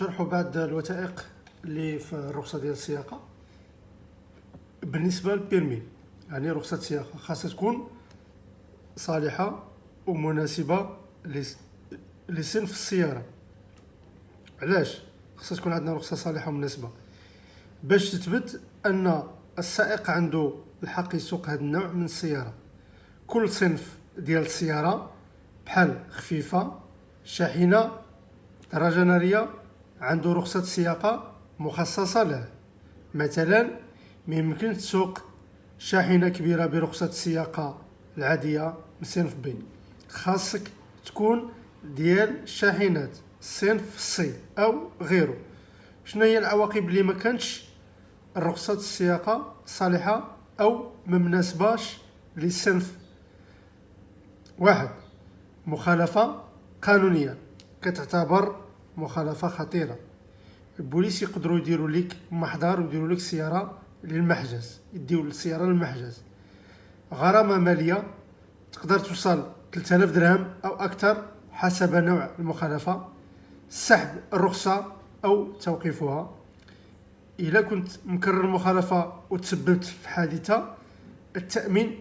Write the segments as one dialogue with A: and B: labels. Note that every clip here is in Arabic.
A: شرح بعض الوثائق اللي في الرخصة ديال السياقة. بالنسبة للبيرمي، يعني رخصة السياقة خاصها تكون صالحة ومناسبة لصنف السيارة. علاش خاصها تكون عندنا رخصة صالحة ومناسبة؟ باش تثبت أن السائق عنده الحق يسوق هذا النوع من السيارة. كل صنف ديال السيارة بحال خفيفة، شاحنة، درجة نارية عنده رخصة سياقة مخصصة له. مثلا ميمكن تسوق شاحنة كبيرة برخصة السياقة العادية من صنف بي، خاصك تكون ديال الشاحنات صنف سي أو غيره. شنو هي العواقب اللي ما كانش الرخصة السياقة صالحة أو ما مناسباش للصنف؟ واحد، مخالفة قانونية كتعتبر مخالفة خطيرة. البوليس يقدروا يديروا لك محضر ويديروا لك السيارة للمحجز، يديو السيارة للمحجز. غرامة مالية تقدر توصل 3000 درهم أو أكثر حسب نوع المخالفة. سحب الرخصة أو توقيفها. إلا كنت مكرر المخالفة وتسببت في حادثة، التأمين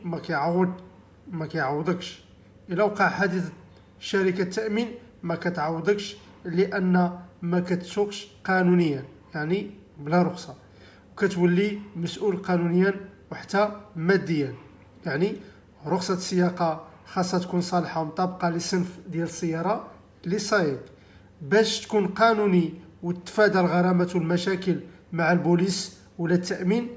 A: ما كيعوضكش. إلا وقع حادث، شركة التأمين ما كتعوضكش، لأن ما كتسوقش قانونيا، يعني بلا رخصة، وكتولي مسؤول قانونيا وحتى ماديا. يعني رخصة السياقة خاصها تكون صالحة ومطابقة للصنف ديال السيارة اللي سايق. باش تكون قانوني وتتفادى الغرامات والمشاكل مع البوليس ولا التأمين،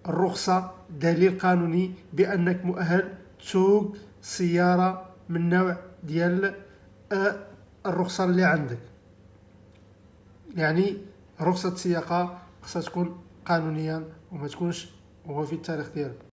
A: الرخصة دليل قانوني بأنك مؤهل تسوق سيارة من نوع ديال الرخصة اللي عندك. يعني رخصة السياقة خاصها تكون قانونيا وما تكونش وهو في التاريخ ديالها.